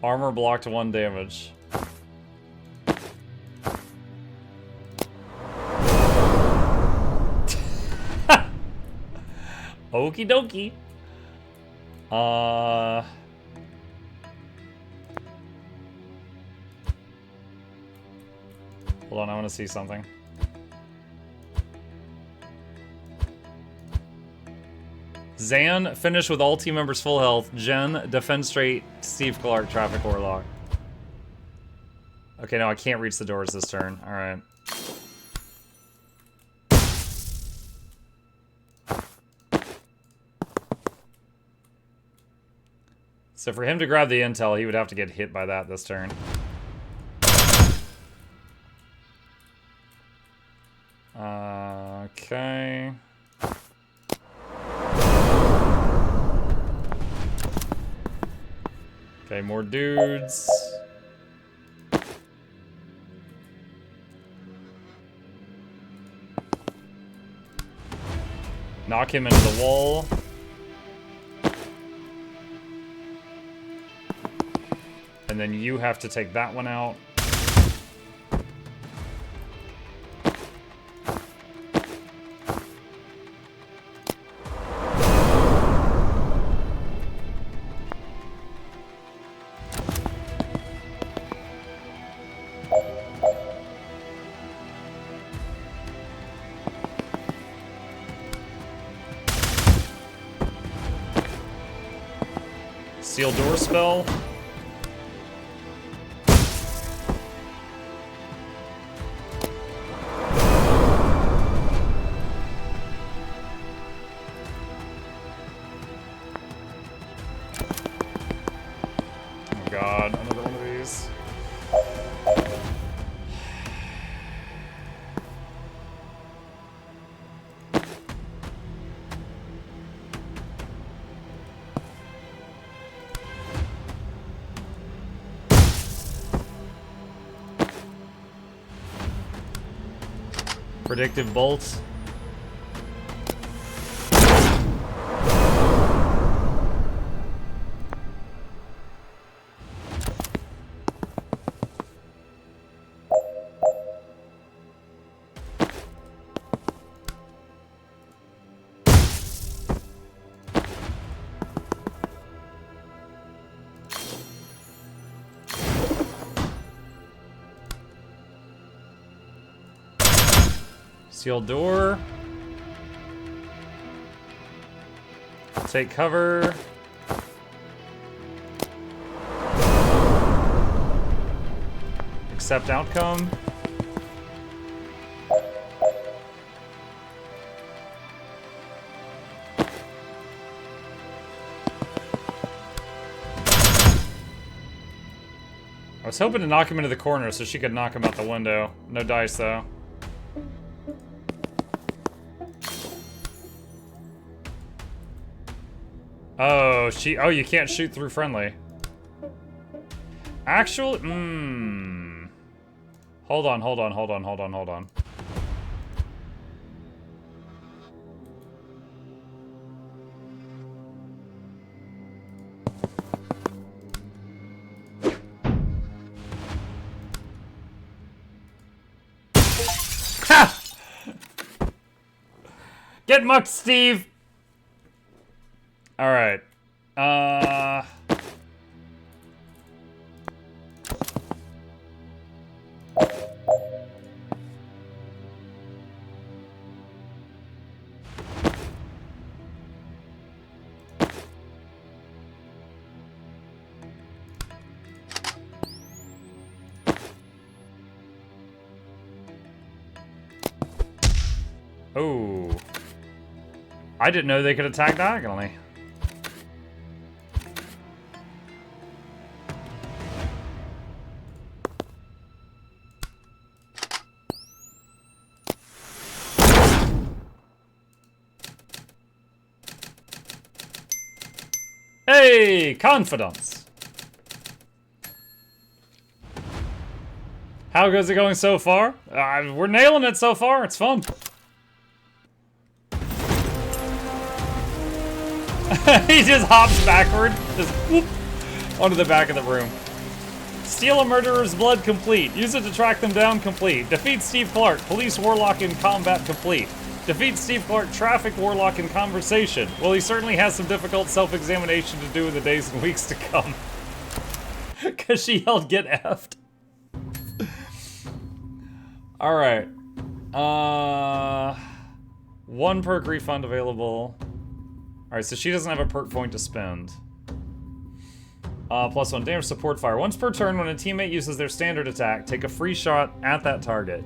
Armor blocked 1 damage. Okie dokie. Hold on, I want to see something. Zan, finish with all team members full health. Jen, defend straight. Steve Clark, traffic warlock. Okay, no, I can't reach the doors this turn. Alright. So for him to grab the intel, he would have to get hit by that this turn. Okay. Okay, more dudes. Knock him into the wall. And then you have to take that one out. Seal door spell. Oh god, another one of these. Predictive bolt. Sealed door. Take cover. Accept outcome. I was hoping to knock him into the corner so she could knock him out the window. No dice though. Oh, you can't shoot through friendly. Actually, Hold on. Ha! Get mucked, Steve! Alright. Oh. I didn't know they could attack diagonally. Hey, confidence. How goes it going so far? We're nailing it so far. It's fun. He just hops backward, just whoop, onto the back of the room. Steal a murderer's blood, complete. Use it to track them down, complete. Defeat Steve Clark, police warlock in combat, complete. Defeat Steve Clark, traffic warlock in conversation. Well, he certainly has some difficult self-examination to do in the days and weeks to come. Because she yelled, get effed. Alright. 1 perk refund available. Alright, so she doesn't have a perk point to spend. +1 damage support fire. Once per turn, when a teammate uses their standard attack, take a free shot at that target.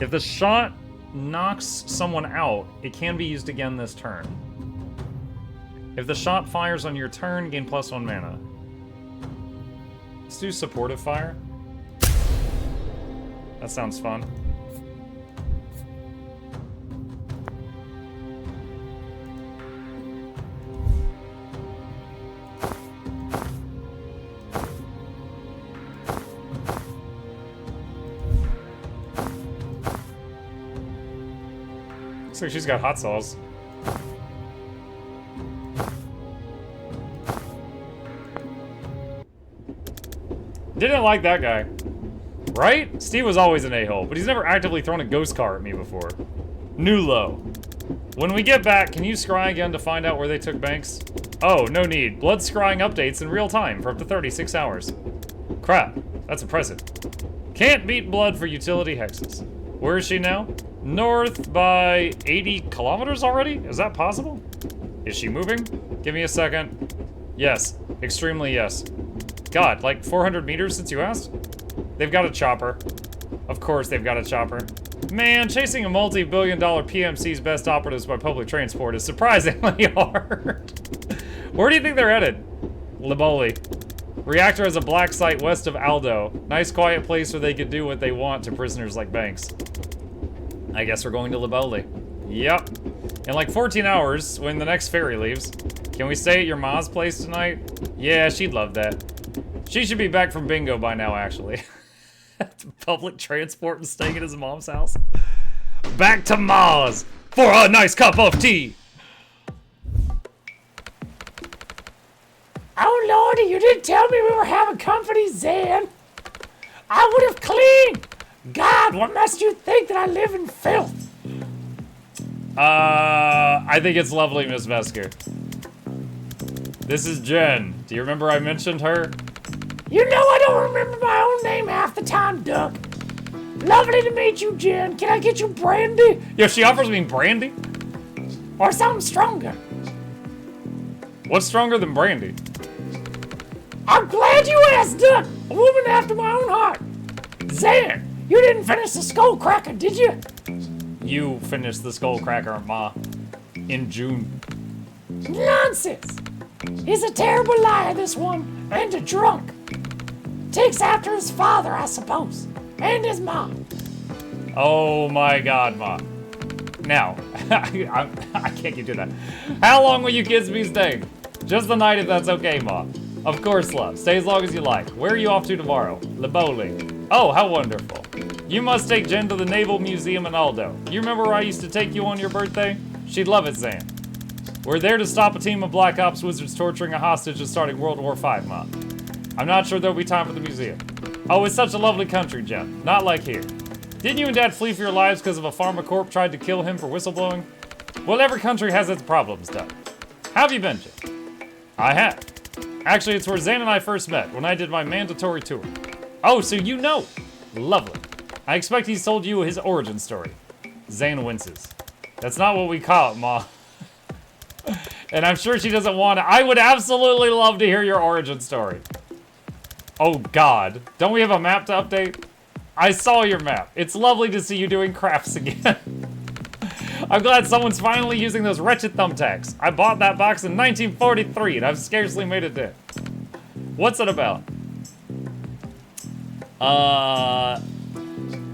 If the shot knocks someone out, it can be used again this turn. If the shot fires on your turn, gain +1 mana. Let's do supportive fire. That sounds fun. Looks like she's got hot sauce. Didn't like that guy. Right? Steve was always an a-hole, but he's never actively thrown a ghost car at me before. New low. When we get back, can you scry again to find out where they took Banks? Oh, no need. Blood scrying updates in real time for up to 36 hours. Crap. That's impressive. Can't beat Blood for utility hexes. Where is she now? North by 80 kilometers already? Is that possible? Is she moving? Give me a second. Yes. Extremely yes. God, like 400 meters since you asked? They've got a chopper. Of course they've got a chopper. Man, chasing a multi-billion-dollar PMC's best operatives by public transport is surprisingly hard. Where do you think they're headed? Liboli. Reactor has a black site west of Aldo. Nice quiet place where they can do what they want to prisoners like Banks. I guess we're going to Liboli. Yep. In like 14 hours, when the next ferry leaves. Can we stay at your ma's place tonight? Yeah, she'd love that. She should be back from bingo by now, actually. Public transport and staying at his mom's house. Back to Ma's for a nice cup of tea. Oh lordy, you didn't tell me we were having company, Zan. I would have cleaned. God, what must you think that I live in filth? I think it's lovely, Miss Vesker. This is Jen. Do you remember I mentioned her? You know I don't remember my own name half the time, Duck. Lovely to meet you, Jen. Can I get you brandy? Yeah, she offers me brandy? Or something stronger? What's stronger than brandy? I'm glad you asked, Duck. A woman after my own heart. Zan, you didn't finish the skull cracker, did you? You finished the skull cracker, Ma. In June. Nonsense. He's a terrible liar, this one. And a drunk. Takes after his father, I suppose. And his mom. Oh my God, Ma. Now, I can't keep doing that. How long will you kids be staying? Just the night if that's okay, Ma. Of course, love. Stay as long as you like. Where are you off to tomorrow? Liboli. Oh, how wonderful. You must take Jen to the Naval Museum in Aldo. You remember where I used to take you on your birthday? She'd love it, Zan. We're there to stop a team of Black Ops wizards torturing a hostage and starting World War V, Ma. I'm not sure there'll be time for the museum. Oh, it's such a lovely country, Jen. Not like here. Didn't you and Dad flee for your lives because of a pharmacorp tried to kill him for whistleblowing? Well, every country has its problems, Doug. How have you been, Jen? I have. Actually, it's where Zan and I first met, when I did my mandatory tour. Oh, so you know. Lovely. I expect he's told you his origin story. Zan winces. That's not what we call it, Ma. And I'm sure she doesn't want to. I would absolutely love to hear your origin story. Oh, God. Don't we have a map to update? I saw your map. It's lovely to see you doing crafts again. I'm glad someone's finally using those wretched thumbtacks. I bought that box in 1943 and I've scarcely made a dent. What's it about?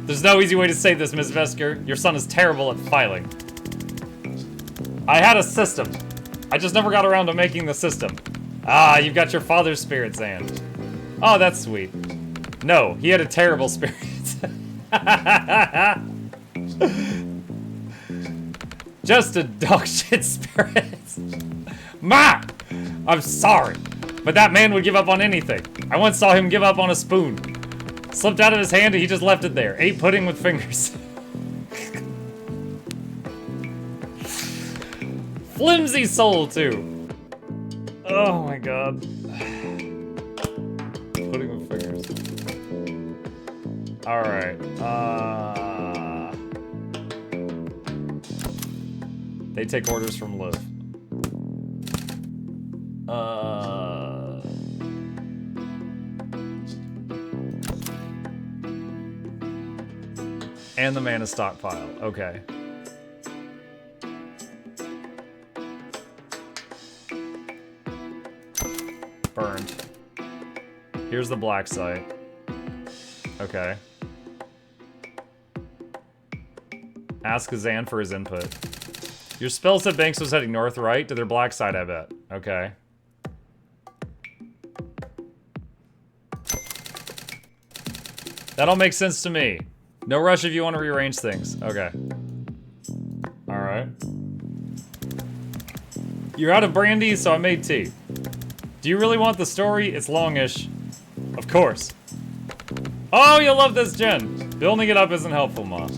There's no easy way to say this, Ms. Vesker. Your son is terrible at filing. I had a system. I just never got around to making the system. Ah, you've got your father's spirit, Zan. Oh, that's sweet. No, he had a terrible spirit. Just a dog shit spirit. Ma! I'm sorry. But that man would give up on anything. I once saw him give up on a spoon. Slipped out of his hand and he just left it there. Ate pudding with fingers. Flimsy soul, too. Oh my god. Pudding with fingers. Alright. They take orders from Liv. And the mana stockpile. Okay. Burned. Here's the black site. Okay. Ask Kazan for his input. Your spell said Banks was heading north, right? To their black side, I bet. Okay. That all makes sense to me. No rush if you want to rearrange things. Okay. Alright. You're out of brandy, so I made tea. Do you really want the story? It's longish. Of course. Oh, you'll love this, Jen. Building it up isn't helpful, Ma.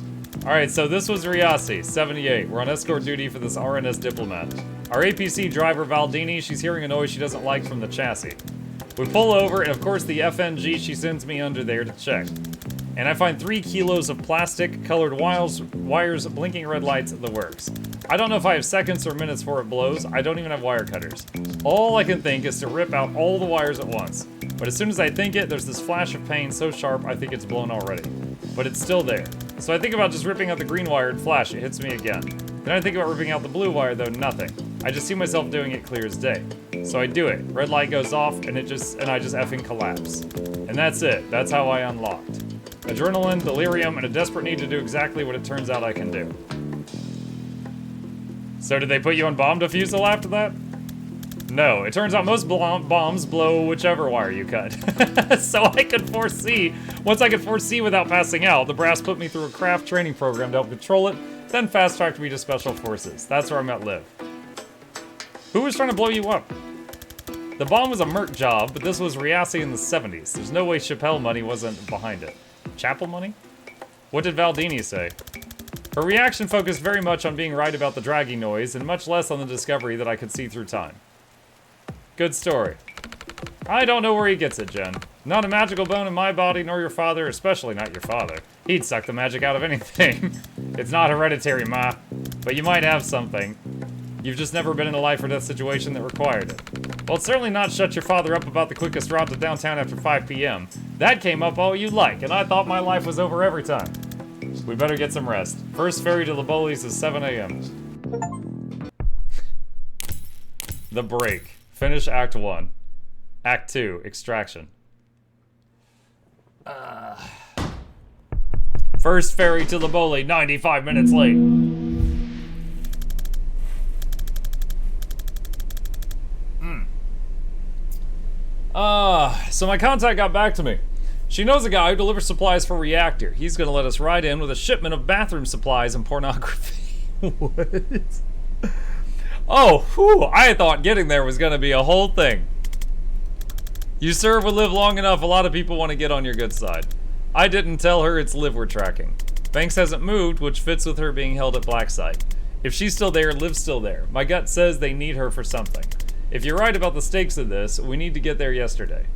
Alright, so this was Riasi, 78. We're on escort duty for this RNS diplomat. Our APC driver, Valdini, she's hearing a noise she doesn't like from the chassis. We pull over, and of course the FNG she sends me under there to check. And I find 3 kilos of plastic, colored wires, blinking red lights, the works. I don't know if I have seconds or minutes before it blows. I don't even have wire cutters. All I can think is to rip out all the wires at once. But as soon as I think it, there's this flash of pain so sharp I think it's blown already. But it's still there. So I think about just ripping out the green wire and flash, it hits me again. Then I think about ripping out the blue wire, though nothing. I just see myself doing it clear as day. So I do it. Red light goes off, and I just effing collapse. And that's it. That's how I unlocked. Adrenaline, delirium, and a desperate need to do exactly what it turns out I can do. So did they put you on bomb defusal after that? No, it turns out most bombs blow whichever wire you cut. So I could foresee, once I could foresee without passing out, the brass put me through a craft training program to help control it, then fast-tracked me to special forces. That's where I met Liv. Who was trying to blow you up? The bomb was a merc job, but this was Riasi in the 70s. There's no way Chappelle money wasn't behind it. Chapel money? What did Valdini say? Her reaction focused very much on being right about the dragging noise, and much less on the discovery that I could see through time. Good story. I don't know where he gets it, Jen. Not a magical bone in my body, nor your father, especially not your father. He'd suck the magic out of anything. It's not hereditary, Ma. But you might have something. You've just never been in a life or death situation that required it. Well, it's certainly not shut your father up about the quickest route to downtown after 5 p.m. That came up all you like, and I thought my life was over every time. We better get some rest. First ferry to Liboli's is 7 a.m. The Break. Finish Act 1. Act 2. Extraction. First ferry to Liboli, 95 minutes late. So my contact got back to me. She knows a guy who delivers supplies for Reactor. He's gonna let us ride in with a shipment of bathroom supplies and pornography. What? Oh, whew, I thought getting there was gonna be a whole thing. You serve with Liv long enough, a lot of people want to get on your good side. I didn't tell her it's Liv we're tracking. Banks hasn't moved, which fits with her being held at Black Site. If she's still there, Liv's still there. My gut says they need her for something. If you're right about the stakes of this, we need to get there yesterday. ...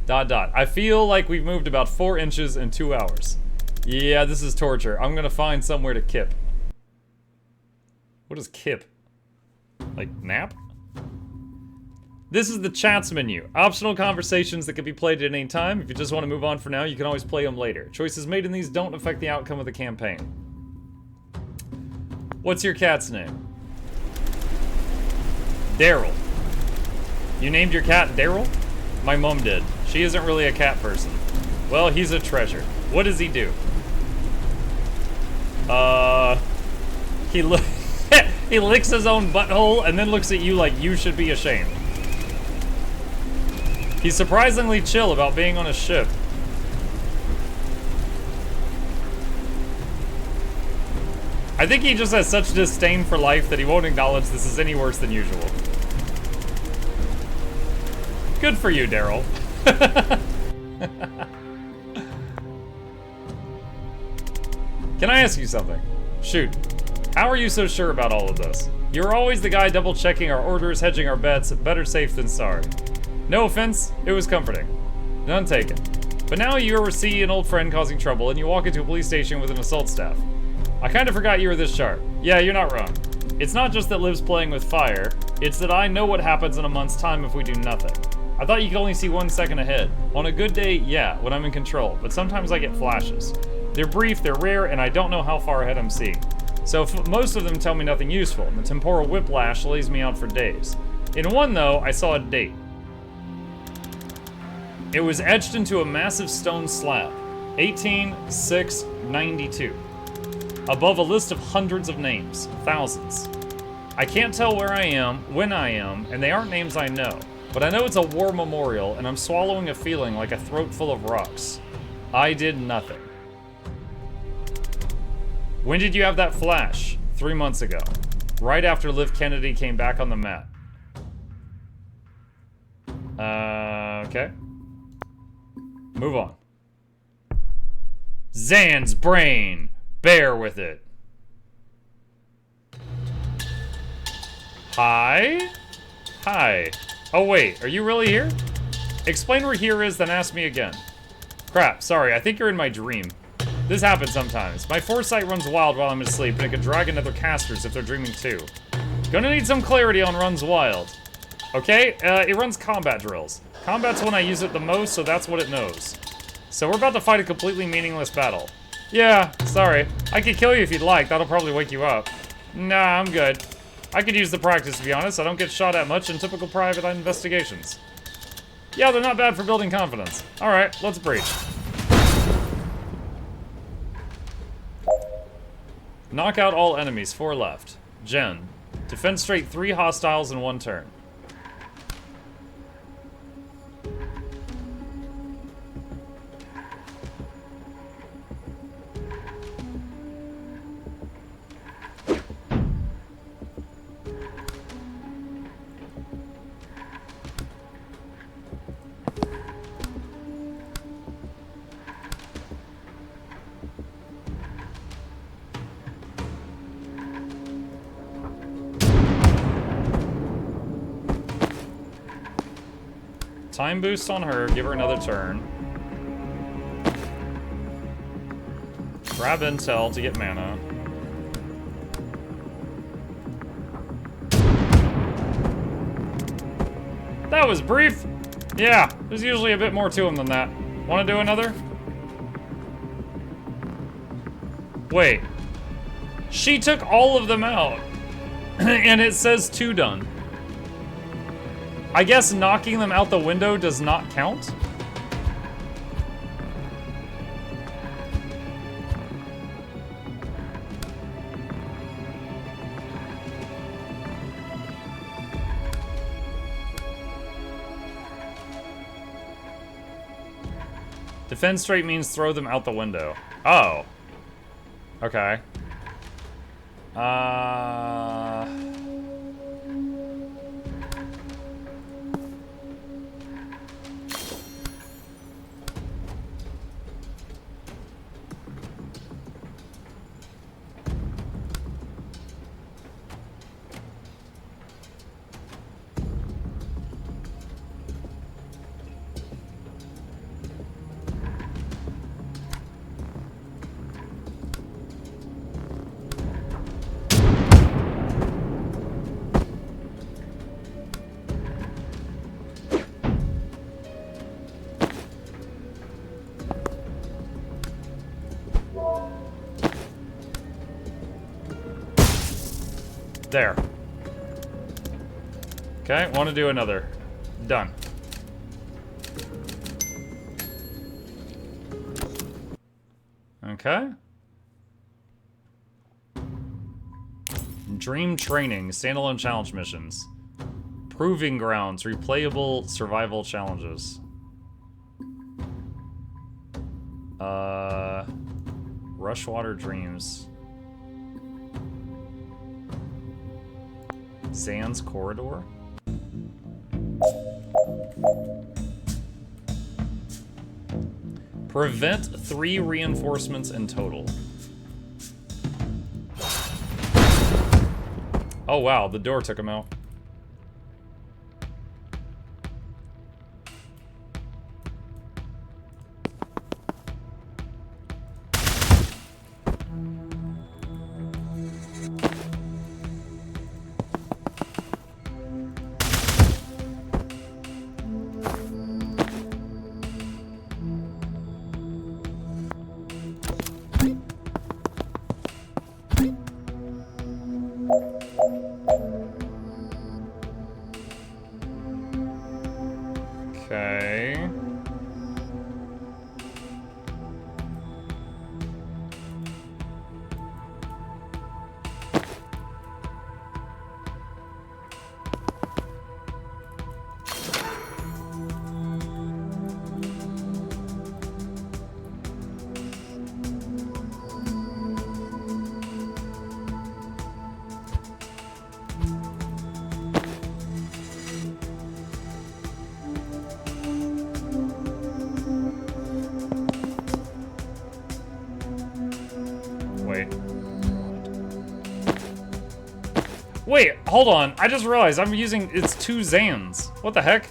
I feel like we've moved about 4 inches in 2 hours. Yeah, this is torture. I'm gonna find somewhere to kip. What is kip? Like, nap? This is the chats menu. Optional conversations that can be played at any time. If you just want to move on for now, you can always play them later. Choices made in these don't affect the outcome of the campaign. What's your cat's name? Daryl. You named your cat Daryl? My mom did. She isn't really a cat person. Well, he's a treasure. What does he do? He he licks his own butthole and then looks at you like you should be ashamed. He's surprisingly chill about being on a ship. I think he just has such disdain for life that he won't acknowledge this is any worse than usual. Good for you, Daryl. Can I ask you something? Shoot. How are you so sure about all of this? You're always the guy double-checking our orders, hedging our bets. Better safe than sorry. No offense, it was comforting. None taken. But now you ever see an old friend causing trouble and you walk into a police station with an assault staff. I kind of forgot you were this sharp. Yeah, you're not wrong. It's not just that Liv's playing with fire, it's that I know what happens in a month's time if we do nothing. I thought you could only see 1 second ahead. On a good day, yeah, when I'm in control, but sometimes I get flashes. They're brief, they're rare, and I don't know how far ahead I'm seeing. So most of them tell me nothing useful, and the temporal whiplash lays me out for days. In one, though, I saw a date. It was etched into a massive stone slab, 18/6/92, above a list of hundreds of names, thousands. I can't tell where I am, when I am, and they aren't names I know, but I know it's a war memorial, and I'm swallowing a feeling like a throat full of rocks. I did nothing. When did you have that flash? 3 months ago. Right after Liv Kennedy came back on the map. Okay. Move on. Zan's brain. Bear with it. Hi? Hi. Oh wait, are you really here? Explain where here is, then ask me again. Crap, sorry, I think you're in my dream. This happens sometimes. My foresight runs wild while I'm asleep, and it can drag in other casters if they're dreaming too. Gonna need some clarity on runs wild. Okay, it runs combat drills. Combat's when I use it the most, so that's what it knows. So we're about to fight a completely meaningless battle. Yeah, sorry. I could kill you if you'd like, that'll probably wake you up. Nah, I'm good. I could use the practice, to be honest. I don't get shot at much in typical private investigations. Yeah, they're not bad for building confidence. Alright, let's breach. Knock out all enemies, 4 left. Jen. Defend straight 3 hostiles in 1 turn. Time boost on her, give her another turn. Grab intel to get mana. That was brief. Yeah, there's usually a bit more to them than that. Want to do another? Wait. She took all of them out. And it says 2 done. I guess knocking them out the window does not count? Defend straight means throw them out the window. Oh. Okay. There. Okay, want to do another. Done. Okay. Dream Training, standalone challenge missions. Proving Grounds, replayable survival challenges. Rushwater Dreams. Zan's Corridor? Prevent 3 reinforcements in total. Oh wow, the door took him out. Okay. Wait. Wait, hold on. I just realized I'm using, it's 2 Zans. What the heck?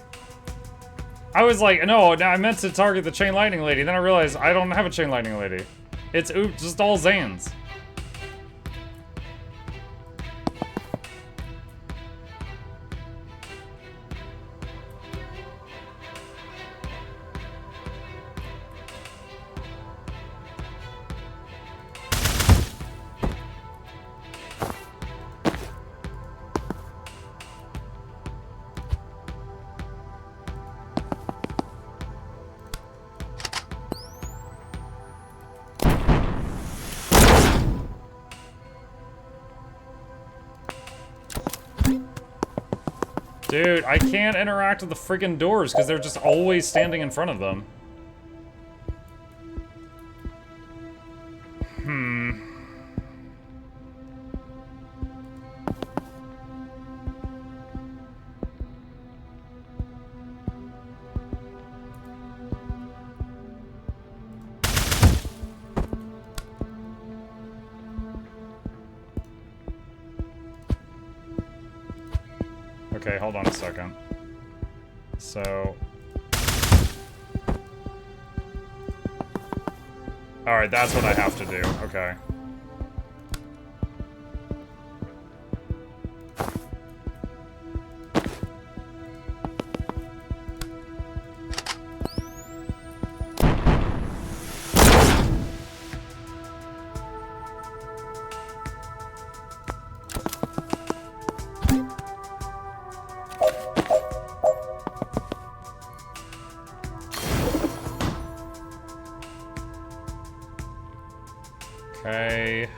I was like, no, I meant to target the chain lightning lady. Then I realized I don't have a chain lightning lady. It's just all Zans. Dude, I can't interact with the freaking doors because they're just always standing in front of them. Okay, hold on a second. So... Alright, that's what I have to do. Okay. Okay.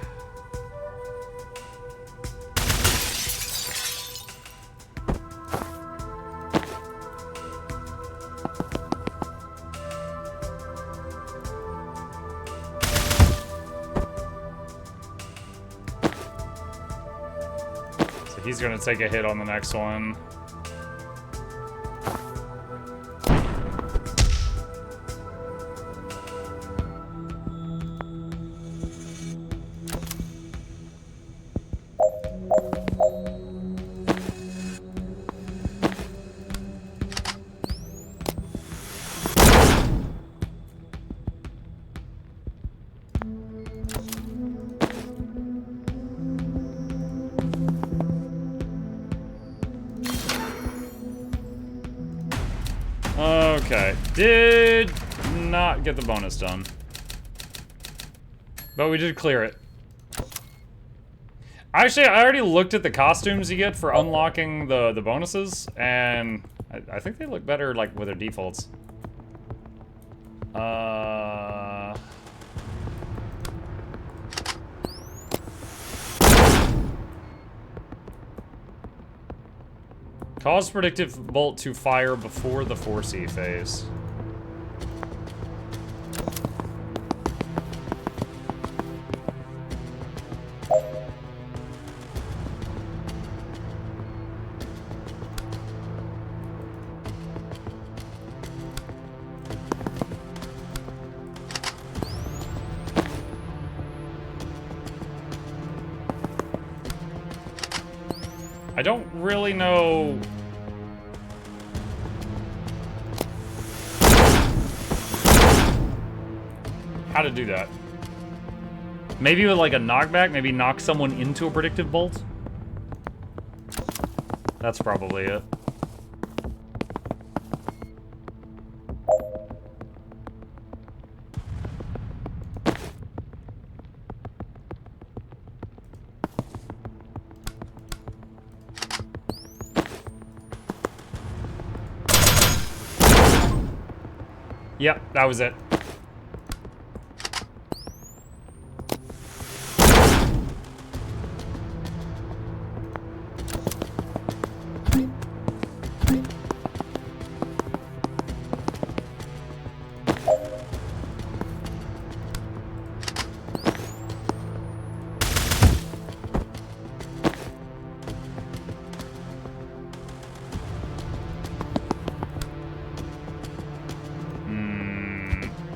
So he's gonna take a hit on the next one. Okay, did not get the bonus done. But we did clear it. Actually, I already looked at the costumes you get for unlocking the bonuses, and I think they look better, like, with their defaults. Cause predictive bolt to fire before the 4C phase. I don't really know... how to do that. Maybe with like a knockback, maybe knock someone into a predictive bolt? That's probably it. Yep, that was it.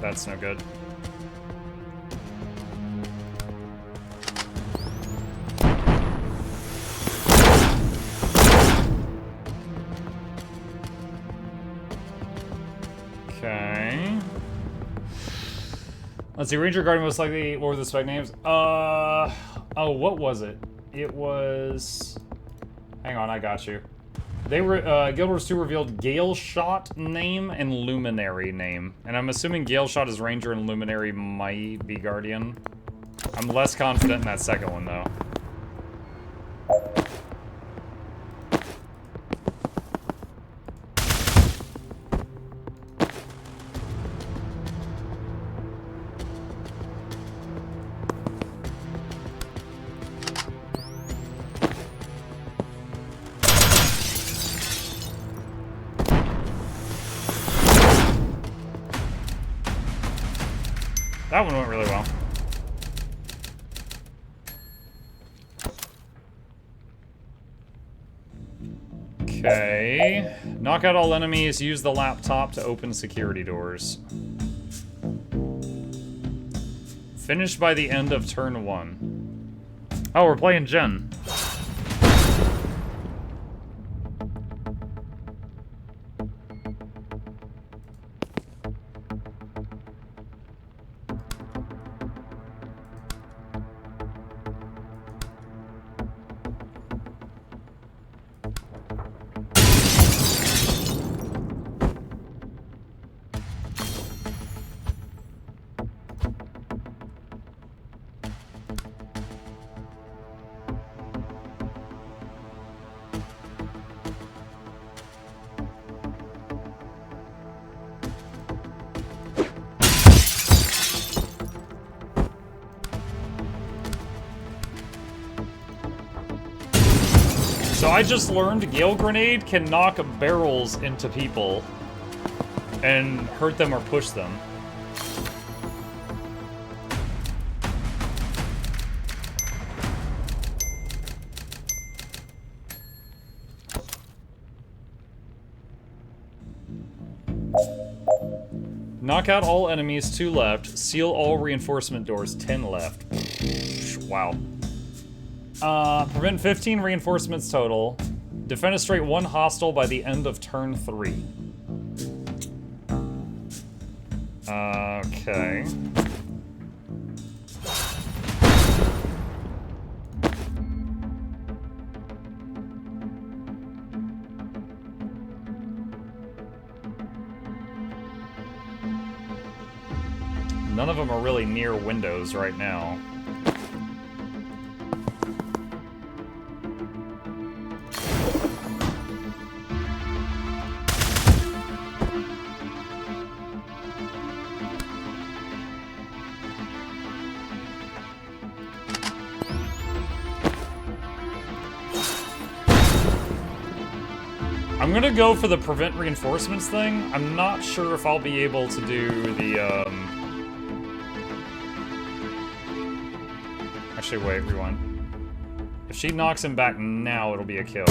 That's no good. Okay. Let's see, Ranger Guardian most likely, what were the spec names? Oh, what was it? It was... hang on, I got you. They were, Guild Wars 2 revealed Gale Shot name and Luminary name. And I'm assuming Gale Shot is Ranger and Luminary might be Guardian. I'm less confident in that second one, though. That one went really well. Okay. Knock out all enemies, use the laptop to open security doors. Finish by the end of turn 1. Oh, we're playing Jen. So I just learned Gale Grenade can knock barrels into people and hurt them or push them. Knock out all enemies, 2 left. Seal all reinforcement doors, 10 left. Wow. Prevent 15 reinforcements total. Defenestrate 1 hostile by the end of turn 3. Okay. None of them are really near windows right now. I'm gonna go for the prevent reinforcements thing. I'm not sure if I'll be able to do the, Actually, wait, rewind. If she knocks him back now, it'll be a kill.